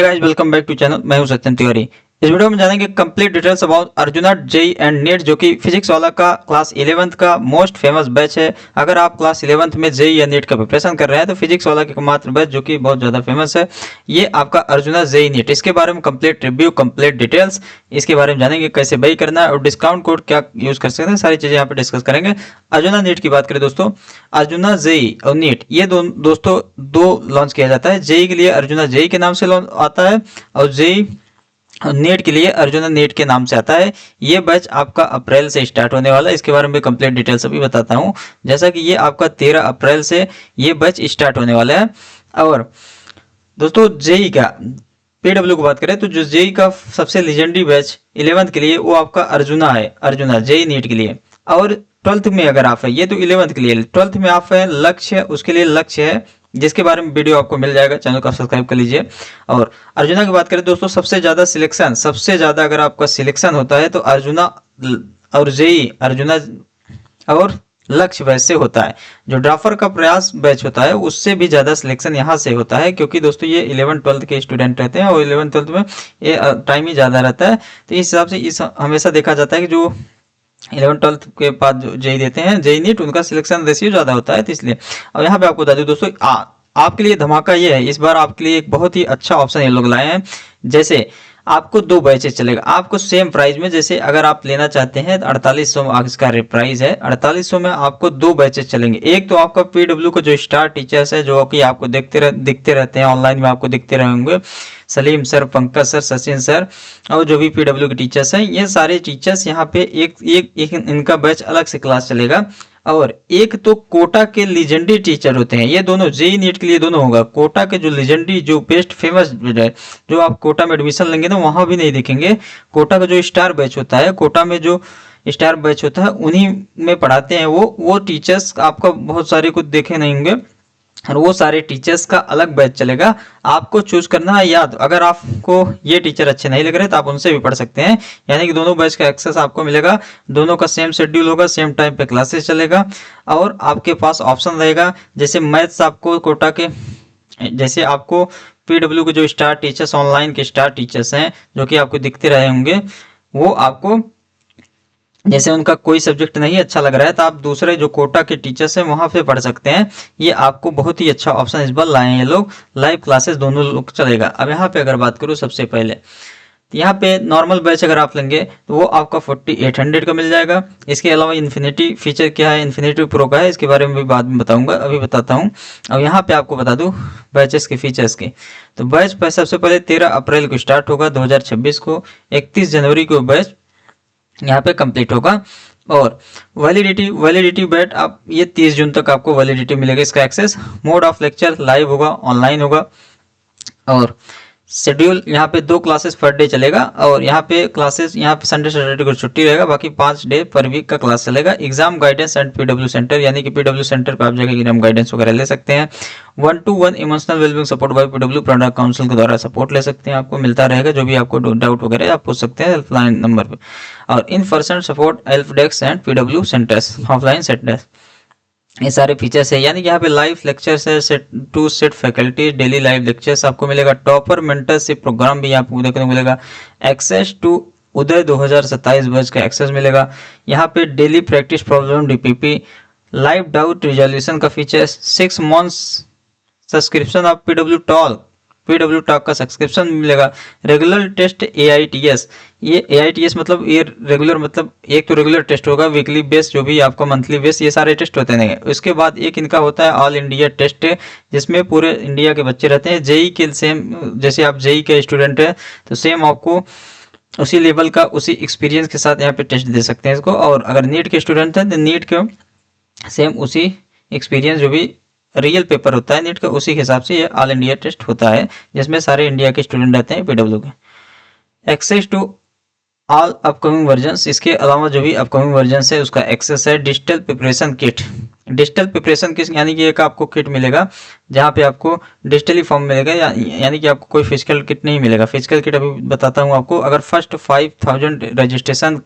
Hey guys, welcome back to channel. मैं हूं सत्यन तिवारी। इस वीडियो में जानेंगे complete details about Arjuna JEE and NEET, जो कि फिजिक्स वाला का क्लास 11th का मोस्ट फेमस बैच है। अगर आप क्लास 11th में जेई या नीट का प्रिपरेशन कर रहे हैं तो फिजिक्स वाला की मात्र बैच जो कि बहुत ज़्यादा फेमस है, ये आपका अर्जुना जेई नीट। इसके बारे में कंप्लीट रिव्यू, कंप्लीट डिटेल्स इसके बारे में जानेंगे, कैसे बाई करना है और डिस्काउंट कोड क्या यूज कर सकते हैं, सारी चीज़ें यहाँ पे डिस्कस करेंगे। अर्जुना नीट की बात करें दोस्तों, अर्जुना जेई और नीट ये दोस्तों दो लॉन्च किया जाता है। जेई के लिए अर्जुना जेई के नाम से लॉन्च आता है और जेई नीट के लिए अर्जुना नीट के नाम से आता है। ये बैच आपका अप्रैल से स्टार्ट होने वाला है। इसके बारे में कंप्लीट डिटेल्स अभी बताता हूँ। जैसा कि ये आपका 13 अप्रैल से ये बैच स्टार्ट होने वाला है। और दोस्तों जेई का पीडब्ल्यू की बात करें तो जो जेई का सबसे लेजेंडरी बैच 11th के लिए वो आपका अर्जुना है, अर्जुना जेई नीट के लिए। और 12th में अगर आप है, ये तो 11th के लिए, 12th में आप है लक्ष्य, उसके लिए लक्ष्य है, जिसके बारे में वीडियो आपको मिल जाएगा, चैनल को सब्सक्राइब कर लीजिए। और अर्जुना की बात करें दोस्तों, सबसे ज्यादा अगर आपका सिलेक्शन होता है तो अर्जुना और जेई, अर्जुना और लक्ष्य बैच से होता है। जो ड्राफर का प्रयास बैच होता है उससे भी ज्यादा सिलेक्शन यहाँ से होता है, क्योंकि दोस्तों ये 11th-12th के स्टूडेंट रहते हैं और 11th-12th में ये टाइम ही ज्यादा रहता है। तो इस हिसाब से इस हमेशा देखा जाता है कि जो 11th-12th के बाद जो जेई देते हैं, जेई नीट, उनका सिलेक्शन रेशियो ज्यादा होता है। तो इसलिए और यहाँ पे आपको बता दूं दोस्तों, आपके लिए धमाका ये है, इस बार आपके लिए एक बहुत ही अच्छा ऑप्शन ये लोग लाए हैं। जैसे आपको दो बैचेस चलेगा, आपको सेम प्राइस में, जैसे अगर आप लेना चाहते हैं 4800 इसका प्राइस है, 4800 में आपको दो बैचेस चलेंगे। एक तो आपका पीडब्ल्यू का जो स्टार टीचर्स है, जो कि आपको दिखते रहते हैं ऑनलाइन में, आपको दिखते रहेंगे, Salim sir, Pankaj sir, Sachin sir और जो भी पीडब्ल्यू के टीचर्स हैं, ये सारे टीचर्स यहाँ पे एक इनका बैच अलग से क्लास चलेगा। और एक तो कोटा के लीजेंडरी टीचर होते हैं, ये दोनों जेई नीट के लिए दोनों होगा। कोटा के जो लीजेंडरी, जो बेस्ट फेमस, जो आप कोटा में एडमिशन लेंगे ना वहां भी नहीं दिखेंगे। कोटा का जो स्टार बैच होता है, कोटा में जो स्टार बैच होता है उन्हीं में पढ़ाते हैं वो टीचर्स आपका बहुत सारे कुछ देखे नहीं होंगे, और वो सारे टीचर्स का अलग बैच चलेगा। आपको चूज करना है याद, अगर आपको ये टीचर अच्छे नहीं लग रहे तो आप उनसे भी पढ़ सकते हैं। यानी कि दोनों बैच का एक्सेस आपको मिलेगा, दोनों का सेम शेड्यूल होगा, सेम टाइम पे क्लासेस चलेगा और आपके पास ऑप्शन रहेगा। जैसे मैथ्स आपको कोटा के, जैसे आपको पीडब्ल्यू के जो स्टार टीचर्स, ऑनलाइन के स्टार टीचर्स हैं जो कि आपको दिखते रहे होंगे, वो आपको जैसे उनका कोई सब्जेक्ट नहीं अच्छा लग रहा है तो आप दूसरे जो कोटा के टीचर्स हैं वहां पे पढ़ सकते हैं। ये आपको बहुत ही अच्छा ऑप्शन इस बार लाए हैं ये लोग, लाइव क्लासेस दोनों लोग चलेगा। अब यहाँ पे अगर बात करूँ सबसे पहले, यहाँ पे नॉर्मल बैच अगर आप लेंगे तो वो आपका 4800 का मिल जाएगा। इसके अलावा इन्फिनिटी फीचर क्या है, इन्फिनिटी प्रो का है, इसके बारे में भी बाद में बताऊंगा, अभी बताता हूँ। अब यहाँ पे आपको बता दूं बैचेस के फीचर्स के। तो बैच सबसे पहले 13 अप्रैल को स्टार्ट होगा 2026 को, 31 जनवरी को बैच यहाँ पे कंप्लीट होगा। और वैलिडिटी बैट आप ये 30 जून तक आपको वैलिडिटी मिलेगा इसका access. Mode of lecture live होगा, ऑनलाइन होगा। और शेड्यूल यहाँ पे 2 क्लासेस पर डे चलेगा, और यहाँ पे क्लासेस, यहाँ पे संडे सैटरडे को छुट्टी रहेगा, बाकी 5 डे पर वीक का क्लास चलेगा। Exam guidance and PW centre, यानी कि पीडब्ल्यू सेंटर पर आप जाकर एग्जाम गाइडेंस वगैरह ले सकते हैं। 1-to-1 emotional wellbeing support by PW product council के द्वारा सपोर्ट ले सकते हैं, आपको मिलता रहेगा। जो भी आपको डाउट वगैरह आप पूछ सकते हैं हेल्पलाइन नंबर पे। और in person support help desk and PW centres, offline set desk, ये सारे फीचर्स है। यानी कि यहाँ पे लाइव लेक्चर्स है, set faculty, daily live lectures आपको मिलेगा। टॉपर मेंटरशिप प्रोग्राम भी आपको देखने को मिलेगा। एक्सेस टू उदय 2027 बैच का एक्सेस मिलेगा। यहाँ पे daily practice problem DPP, live doubt resolution का features, 6 months subscription of PW talk का सब्सक्रिप्शन मिलेगा। रेगुलर टेस्ट AITS, ये AITS मतलब ये रेगुलर, मतलब एक तो रेगुलर टेस्ट होगा, वीकली बेस, जो भी आपका मंथली बेस, ये सारे टेस्ट होते हैं। उसके बाद एक इनका होता है ऑल इंडिया टेस्ट, जिसमें पूरे इंडिया के बच्चे रहते हैं। जेई के सेम, जैसे आप जेई के स्टूडेंट है तो सेम आपको उसी लेवल का, उसी एक्सपीरियंस के साथ यहाँ पे टेस्ट दे सकते हैं इसको। और अगर नीट के स्टूडेंट हैं तो नीट के सेम उसी एक्सपीरियंस, जो भी रियल पेपर होता है नीट का, उसी के हिसाब से ये ऑल इंडिया टेस्ट होता है, जिसमें सारे इंडिया के स्टूडेंट रहते हैं पीडब्ल्यू के। Access to all upcoming versions, इसके अलावा जो भी अपकमिंग वर्जन्स है उसका एक्सेस है। Digital preparation kit, digital preparation kit यानी कि एक आपको किट मिलेगा जहाँ पे आपको डिजिटली फॉर्म मिलेगा, यानी कि आपको कोई फिजिकल किट नहीं मिलेगा। फिजिकल किट अभी बताता हूँ आपको। अगर फर्स्ट 5000 रजिस्ट्रेशन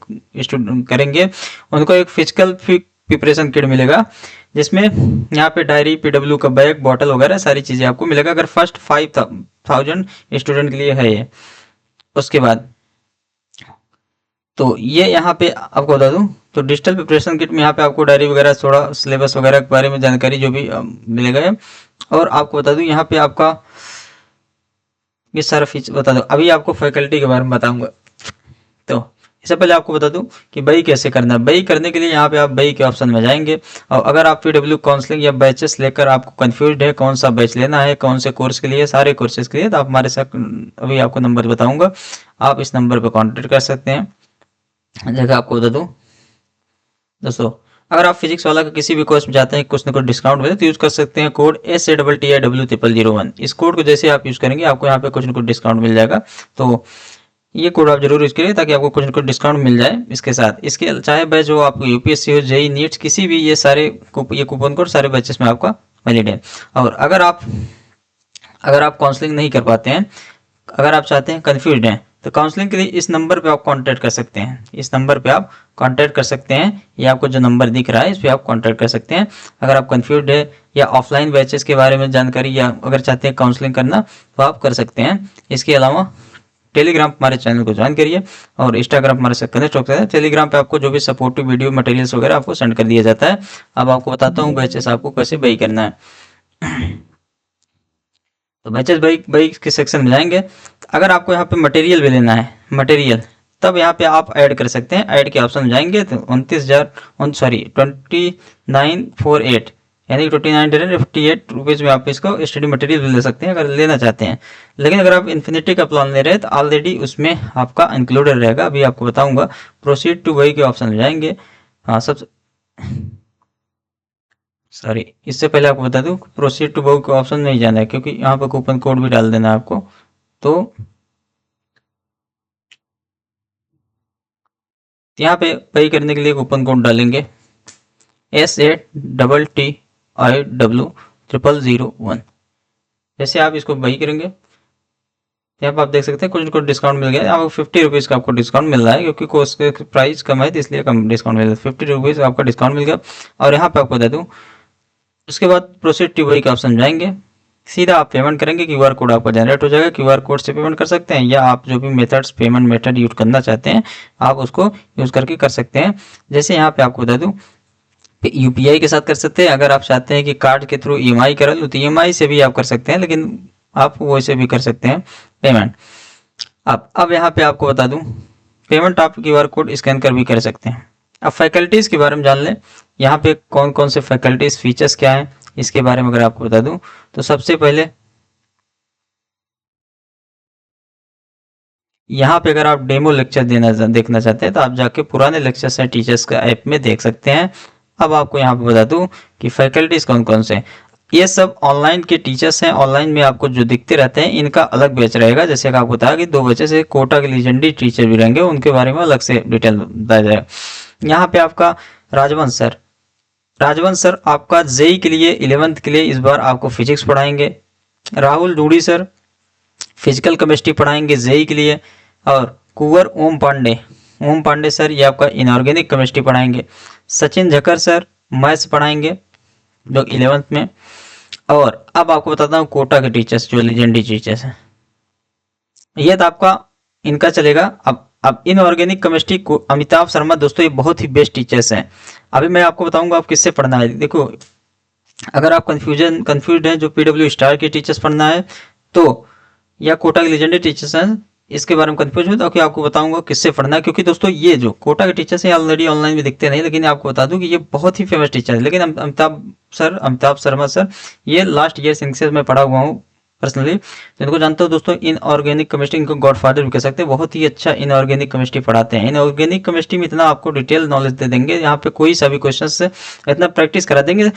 करेंगे उनको एक फिजिकल प्रिपरेशन किट मिलेगा, जिसमें यहाँ पे डायरी, पीडब्ल्यू का बैग, बॉटल वगैरह सारी चीज़ें आपको मिलेगा अगर फर्स्ट 5000 स्टूडेंट के लिए है ये। उसके बाद तो ये यहाँ पे आपको बता दूं, तो डिजिटल प्रिपरेशन किट में यहाँ पे आपको डायरी वगैरह, थोड़ा सिलेबस वगैरह के बारे में जानकारी जो भी मिलेगा है। और आपको बता दूं यहाँ पे आपका ये सारा फीचर बता दूं। अभी आपको फैकल्टी के बारे में बताऊंगा। तो इससे पहले आपको बता दूं कि बई कैसे करना है। बई करने के लिए यहाँ पे आप बई के ऑप्शन में जाएंगे, और अगर आप पीडब्ल्यू काउंसलिंग या बैचेस लेकर आपको कंफ्यूज है कौन सा बैच लेना है, कौन से कोर्स के लिए, सारे कोर्सेज के लिए, तो आप हमारे साथ अभी आपको नंबर बताऊंगा, आप इस नंबर पर कॉन्टेक्ट कर सकते हैं। जगह आपको बता दूं दोस्तों, अगर आप फिजिक्स वाला का किसी भी कोर्स में जाते हैं कुछ ना कुछ डिस्काउंट मिले तो यूज कर सकते हैं कोड SATTIW0001। इस कोड को जैसे आप यूज करेंगे आपको यहाँ पे कुछ ना कुछ डिस्काउंट मिल जाएगा। तो ये कोड आप जरूर यूज करिए ताकि आपको कुछ ना कुछ डिस्काउंट मिल जाए। इसके साथ इसके चाहे बैच हो आपको यूपीएससी हो, जेई, नीट्स, किसी भी, ये सारे ये कूपन कोड सारे बैचेस में आपका वैलिड है। और अगर आप काउंसलिंग नहीं कर पाते हैं, अगर आप चाहते हैं, कंफ्यूज हैं, तो काउंसलिंग के लिए इस नंबर पे आप कांटेक्ट कर सकते हैं। इस नंबर पे आप कांटेक्ट कर सकते हैं, ये आपको जो नंबर दिख रहा है इस पे आप कांटेक्ट कर सकते हैं। अगर आप कंफ्यूज है या ऑफलाइन बैचेस के बारे में जानकारी, या अगर चाहते हैं काउंसलिंग करना, तो आप कर सकते हैं। इसके अलावा टेलीग्राम हमारे चैनल को ज्वाइन करिए, और इंस्टाग्राम हमारे साथ कनेक्ट हो सकते हैं। टेलीग्राम पे आपको जो भी सपोर्टिव वीडियो मटेरियल्स वगैरह आपको सेंड कर दिया जाता है। अब आपको बताता हूँ बैचेस आपको कैसे बाई करना है। तो बैचेस बाई के सेक्शन में जाएंगे। अगर आपको यहाँ पे मटेरियल भी लेना है, मटेरियल, तब यहाँ पे आप ऐड कर सकते हैं। ऐड के ऑप्शन में जाएंगे तो 2948 यानी 2958 रुपीज़ में आप इसको स्टडी मटेरियल भी ले सकते हैं अगर लेना चाहते हैं। लेकिन अगर आप इन्फिनिटी का प्लान ले रहे हैं तो ऑलरेडी उसमें आपका इंक्लूडेड रहेगा। अभी आपको बताऊंगा। प्रोसीड टू बाई के ऑप्शन में जाएंगे। हाँ, इससे पहले आपको बता दूं, प्रोसीड टू बाई के ऑप्शन में ही जाना है क्योंकि यहाँ पे कूपन कोड भी डाल देना है आपको। तो यहाँ पे पे करने के लिए कूपन कोड डालेंगे SATTIW0001। जैसे आप इसको बाई करेंगे, यहाँ पर आप देख सकते हैं कुछ कुछ डिस्काउंट मिल गया। आपको 50 रुपीज़ का आपको डिस्काउंट मिल रहा है क्योंकि कोर्स का प्राइस कम है तो इसलिए कम डिस्काउंट मिल रहा है। 50 रुपीज़ आपका डिस्काउंट मिल गया। और यहाँ पे आपको बता दूँ, उसके बाद प्रोसीड टू बाई का ऑप्शन जाएंगे, सीधा आप पेमेंट करेंगे। क्यूआर कोड आपका जनरेट हो जाएगा। क्यूआर कोड से पेमेंट कर सकते हैं, या आप जो भी मेथड्स, पेमेंट मेथड यूज करना चाहते हैं आप उसको यूज करके कर सकते हैं। जैसे यहाँ पे आपको बता दूं, यूपीआई के साथ कर सकते हैं। अगर आप चाहते हैं कि कार्ड के थ्रू ईएमआई कर लो तो ईएमआई से भी आप कर सकते हैं, लेकिन आप वैसे भी कर सकते हैं पेमेंट। अब यहाँ पे आपको बता दूं, पेमेंट आप क्यूआर कोड स्कैन कर भी कर सकते हैं। अब फैकल्टीज के बारे में जान लें। यहाँ पे कौन कौन से फैकल्टीज, फीचर्स क्या हैं, इसके बारे में अगर आपको बता दूं, तो सबसे पहले यहाँ पे अगर आप डेमो लेक्चर देखना चाहते हैं तो आप जाके पुराने लेक्चर्स हैं टीचर्स का ऐप में देख सकते हैं। अब आपको यहाँ पे बता दूं कि फैकल्टीज कौन कौन से हैं। ये सब ऑनलाइन के टीचर्स हैं। ऑनलाइन में आपको जो दिखते रहते हैं इनका अलग बैच रहेगा। जैसे कि आपको बताया कि 2 बैचेस से कोटा के लीजेंडरी टीचर भी रहेंगे, उनके बारे में अलग से डिटेल बताया जाएगा। यहाँ पे आपका राजवंश सर आपका जेई के लिए 11th के लिए इस बार आपको फिजिक्स पढ़ाएंगे। Rahul Dudi sir physical chemistry पढ़ाएंगे जेई के लिए। और कुंवर ओम पांडे सर ये आपका इनऑर्गेनिक केमिस्ट्री पढ़ाएंगे। सचिन झक्कर सर मैथ्स पढ़ाएंगे जो 11th में। और अब आपको बताता हूँ कोटा के टीचर्स जो लेजेंडरी टीचर्स हैं, ये तो आपका इनका चलेगा। अब इनऑर्गेनिक केमिस्ट्री को अमिताभ शर्मा, दोस्तों ये बहुत ही बेस्ट टीचर्स हैं। अभी मैं आपको बताऊंगा आप किससे पढ़ना है। देखो, अगर आप कंफ्यूज हैं जो पीडब्ल्यू स्टार के टीचर्स पढ़ना है तो, या कोटा के लेजेंडरी टीचर्स हैं इसके बारे में कंफ्यूज हो तो आपको बताऊंगा किससे पढ़ना है। क्योंकि दोस्तों ये जो कोटा के टीचर्स हैं ऑलरेडी ऑनलाइन में दिखते नहीं, लेकिन आपको बता दूं कि ये बहुत ही फेमस टीचर है। लेकिन अमिताभ शर्मा सर ये लास्ट ईयर सिंसेस में पढ़ा हुआ हूँ पर्सनली, तो इनको जानता हूँ दोस्तों। इनऑर्गेनिक केमिस्ट्री इनको गॉडफादर भी कह सकते हैं। बहुत ही अच्छा इनऑर्गेनिक केमिस्ट्री पढ़ाते हैं। इनऑर्गेनिक केमिस्ट्री में इतना आपको डिटेल नॉलेज दे देंगे, यहाँ पे कोई सा भी क्वेश्चन से इतना प्रैक्टिस करा देंगे।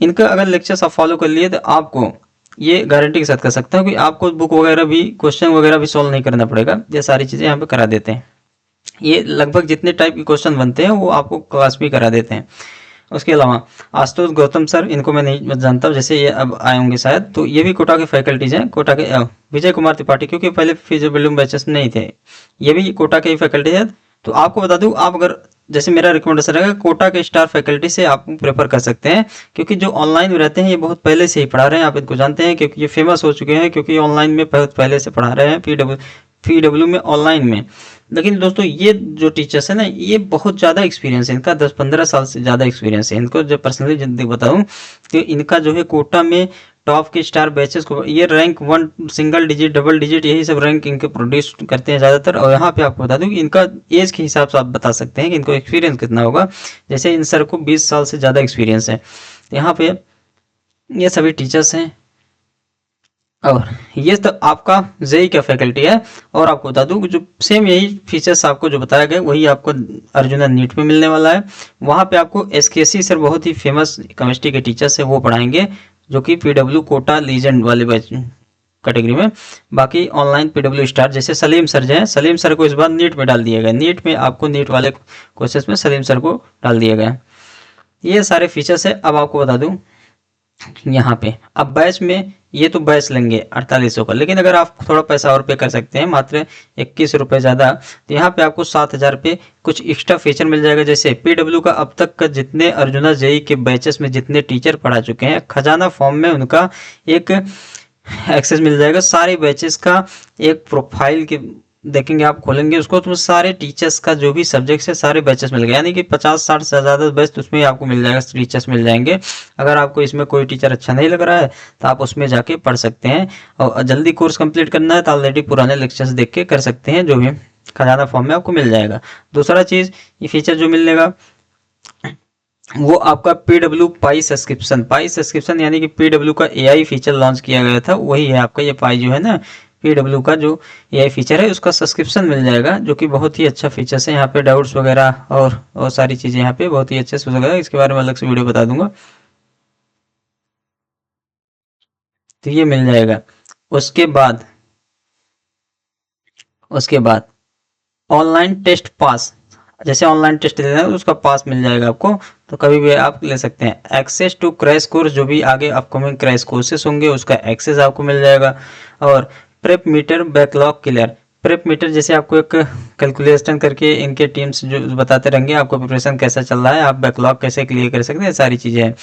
इनका अगर लेक्चर्स आप फॉलो कर लिए तो आपको ये गारंटी के साथ कर सकता हूँ कि आपको बुक वगैरह भी, क्वेश्चन वगैरह भी सॉल्व नहीं करना पड़ेगा। ये सारी चीज़ें यहाँ पे करा देते हैं। ये लगभग जितने टाइप के क्वेश्चन बनते हैं वो आपको क्लास भी करा देते हैं। उसके अलावा आशुतोष गौतम सर, इनको मैं नहीं जानता हूँ, जैसे ये अब आए होंगे शायद, तो ये भी कोटा के फैकल्टीज हैं। कोटा के विजय कुमार त्रिपाठी, क्योंकि पहले फिजिकल बैचेस नहीं थे, ये भी कोटा के ही फैकल्टी है। तो आपको बता दूं, आप अगर जैसे मेरा रिकमेंडेशन रहेगा कोटा के स्टार फैकल्टी से आप प्रेफर कर सकते हैं, क्योंकि जो ऑनलाइन में रहते हैं ये बहुत पहले से ही पढ़ा रहे हैं, आप इनको जानते हैं क्योंकि ये फेमस हो चुके हैं, क्योंकि ऑनलाइन में बहुत पहले से पढ़ा रहे हैं पीडब्ल्यू में ऑनलाइन में। लेकिन दोस्तों ये जो टीचर्स है ना, ये बहुत ज़्यादा एक्सपीरियंस है इनका, 10-15 साल से ज़्यादा एक्सपीरियंस है इनको। जब पर्सनली जिंदगी बताऊँ तो इनका जो है कोटा में टॉप के स्टार बैचेस को ये rank 1 single digit double digit यही सब रैंक इनके प्रोड्यूस करते हैं ज़्यादातर। और यहाँ पे आपको बता दूं कि इनका एज के हिसाब से आप बता सकते हैं कि इनको एक्सपीरियंस कितना होगा। जैसे इन सर को 20 साल से ज़्यादा एक्सपीरियंस है। तो यहाँ पे ये सभी टीचर्स हैं, और ये तो आपका जेई का फैकल्टी है। और आपको बता दूं कि जो सेम यही फीचर्स आपको जो बताया गया वही आपको अर्जुना नीट में मिलने वाला है। वहाँ पे आपको एसकेसी सर बहुत ही फेमस केमिस्ट्री के टीचर्स है वो पढ़ाएंगे, जो कि पीडब्ल्यू कोटा लीजेंड वाले बैच कैटेगरी में। बाकी ऑनलाइन पीडब्ल्यू स्टार जैसे सलीम सर जो है, सलीम सर को इस बार नीट में डाल दिया गया, नीट में आपको नीट वाले कोर्सेज में सलीम सर को डाल दिया गया। ये सारे फीचर्स है। अब आपको बता दूं यहाँ पे अब बैच में ये तो बैच लेंगे 4800 का, लेकिन अगर आप थोड़ा पैसा और पे कर सकते हैं मात्र 21 रुपये ज़्यादा, तो यहाँ पे आपको 7000 पे कुछ एक्स्ट्रा फीचर मिल जाएगा। जैसे पीडब्ल्यू का अब तक का जितने अर्जुना जेई के बैचेस में जितने टीचर पढ़ा चुके हैं, खजाना फॉर्म में उनका एक एक्सेस मिल जाएगा, सारे बैचेस का एक प्रोफाइल के देखेंगे आप, खोलेंगे उसको तो सारे टीचर्स का जो भी सब्जेक्ट है सारे बैचेस मिल गए, यानी कि 50-60 से ज़्यादा बैच तो उसमें आपको मिल जाएगा, टीचर्स मिल जाएंगे। अगर आपको इसमें कोई टीचर अच्छा नहीं लग रहा है तो आप उसमें जाके पढ़ सकते हैं, और जल्दी कोर्स कंप्लीट करना है तो ऑलरेडी पुराने लेक्चर्स देख के कर सकते हैं, जो भी खजाना फॉर्म में आपको मिल जाएगा। दूसरा चीज़ ये फीचर जो मिलेगा वो आपका पीडब्ल्यू पाई सब्सक्रिप्शन यानी कि पीडब्ल्यू का एआई फीचर लॉन्च किया गया था, वही है आपका ये पाई जो है ना, पीडब्ल्यू का जो एआई फीचर है उसका सब्सक्रिप्शन मिल जाएगा, जो कि बहुत ही अच्छा फीचर्स है। यहाँ पे डाउट्स वगैरह और सारी चीज़ें यहाँ पे बहुत ही अच्छे से हो सकता है, इसके बारे में अलग से वीडियो बता दूंगा। तो ये मिल जाएगा। उसके बाद ऑनलाइन टेस्ट पास, जैसे ऑनलाइन टेस्ट देना है उसका पास मिल जाएगा आपको, तो कभी भी आप ले सकते हैं। एक्सेस टू क्रैश कोर्स, जो भी आगे अपकमिंग क्रैश कोर्सेस होंगे उसका एक्सेस आपको मिल जाएगा। और prep meter backlog clear, prep meter जैसे आपको एक कैलकुलेशन करके इनके टीम्स जो बताते रहेंगे आपको प्रिपरेशन कैसा चल रहा है, आप बैकलॉग कैसे क्लियर कर सकते हैं, सारी चीज़ें हैं।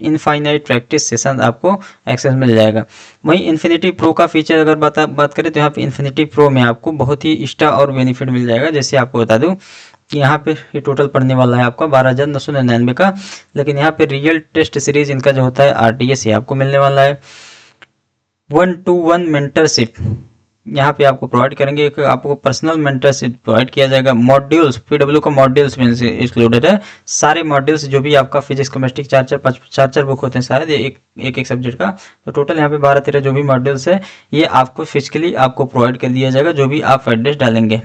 इनफाइनाइट प्रैक्टिस सेशन आपको एक्सेस मिल जाएगा। वहीं इन्फिनिटी प्रो का फीचर अगर बात करें तो यहाँ पे इन्फिनिटी प्रो में आपको बहुत ही एक्स्ट्रा और बेनिफिट मिल जाएगा। जैसे आपको बता दूं कि यहाँ पे ये टोटल पड़ने वाला है आपका 12,999 का, लेकिन यहाँ पे रियल टेस्ट सीरीज इनका जो होता है आरटीएस ये आपको मिलने वाला है। 1-to-1 मेंटरशिप यहाँ पे आपको प्रोवाइड करेंगे, एक आपको पर्सनल मेंटरशिप प्रोवाइड किया जाएगा। मॉड्यूल्स पीडब्ल्यू का मॉड्यूल्स में इंक्लूडेड है, सारे मॉड्यूल्स जो भी आपका फिजिक्स केमिस्ट्री चार बुक होते हैं शायद एक सब्जेक्ट का, तो टोटल यहाँ पे 12-13 जो भी मॉड्यूल्स है ये आपको फिजिकली आपको प्रोवाइड कर दिया जाएगा, जो भी आप एड्रेस डालेंगे।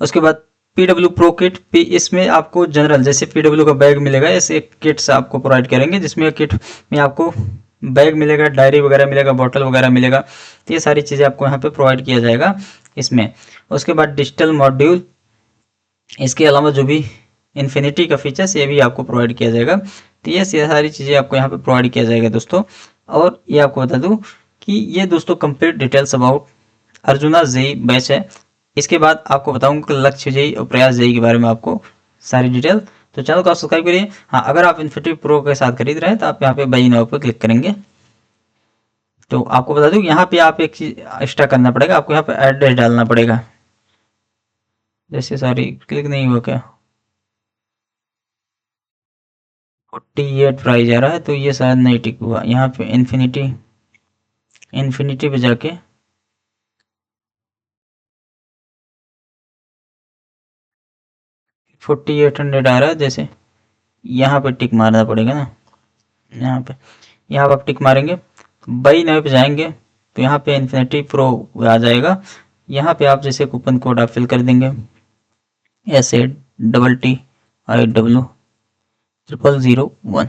उसके बाद पीडब्ल्यू प्रो किट, इसमें आपको जनरल जैसे पीडब्ल्यू का बैग मिलेगा, ऐसे एक किट्स आपको प्रोवाइड करेंगे, जिसमें किट में आपको बैग मिलेगा, डायरी वगैरह मिलेगा, बॉटल वगैरह मिलेगा, तो ये सारी चीज़ें आपको यहाँ पे प्रोवाइड किया जाएगा इसमें। उसके बाद डिजिटल मॉड्यूल, इसके अलावा जो भी इन्फिनिटी का फीचर्स ये भी आपको प्रोवाइड किया जाएगा। तो ये सारी चीज़ें आपको यहाँ पे प्रोवाइड किया जाएगा दोस्तों। और ये आपको बता दूँ कि ये दोस्तों complete details about Arjuna JEE batch है। इसके बाद आपको बताऊंगा लक्ष्य जेई और प्रयास जेई के बारे में आपको सारी डिटेल। तो चैनल को आप सब्सक्राइब करिए। हाँ, अगर आप इन्फिनिटी प्रो के साथ खरीद रहे हैं तो आप यहाँ पे बाई नाउ पर क्लिक करेंगे। तो आपको बता दूं यहाँ पे आप एक चीज एक्स्ट्रा करना पड़ेगा, आपको यहाँ पे एड्रेस डालना पड़ेगा। जैसे सॉरी क्लिक नहीं हुआ क्या, 48 प्राइस आ रहा है तो ये शायद नहीं टिक हुआ। यहाँ पे इन्फिनिटी पे जाके 4800 आ रहा है, जैसे यहाँ पे टिक मारना पड़ेगा ना, यहाँ पे आप टिक मारेंगे, बाई नाउ पे जाएंगे तो यहाँ पे इन्फिनिटी प्रो आ जाएगा। यहाँ पे आप जैसे कूपन कोड आप फिल कर देंगे SATTIW0001।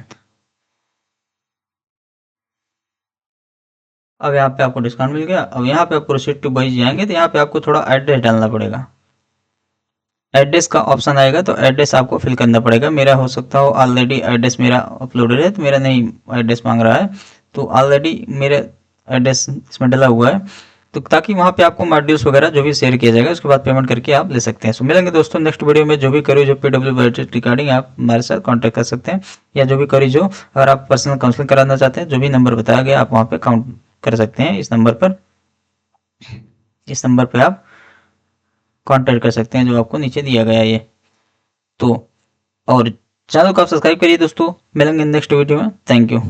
अब यहाँ पे आपको डिस्काउंट मिल गया। अब यहाँ पे आप प्रोसीड टू बाई जाएंगे तो यहाँ पे आपको थोड़ा एड्रेस डालना पड़ेगा, एड्रेस का ऑप्शन आएगा तो एड्रेस आपको फिल करना पड़ेगा। मेरा हो सकता हो ऑलरेडी एड्रेस मेरा अपलोडेड है तो मेरा नहीं एड्रेस मांग रहा है, तो ऑलरेडी मेरा एड्रेस इसमें डला हुआ है। तो ताकि वहाँ पे आपको मॉड्यूल्स वगैरह जो भी शेयर किया जाएगा उसके बाद पेमेंट करके आप ले सकते हैं। सो मिलेंगे दोस्तों नेक्स्ट वीडियो में। जो भी क्वेरी जो PW बजट रिगार्डिंग आप हमारे साथ कांटेक्ट कर सकते हैं, या जो भी क्वेरी जो अगर आप पर्सनल काउंसलिंग कराना चाहते हैं, जो भी नंबर बताया गया आप वहाँ पे काउंट कर सकते हैं। इस नंबर पर आप कांटेक्ट कर सकते हैं जो आपको नीचे दिया गया है ये। तो और चैनल को आप सब्सक्राइब करिए दोस्तों। मिलेंगे नेक्स्ट वीडियो में। Thank you.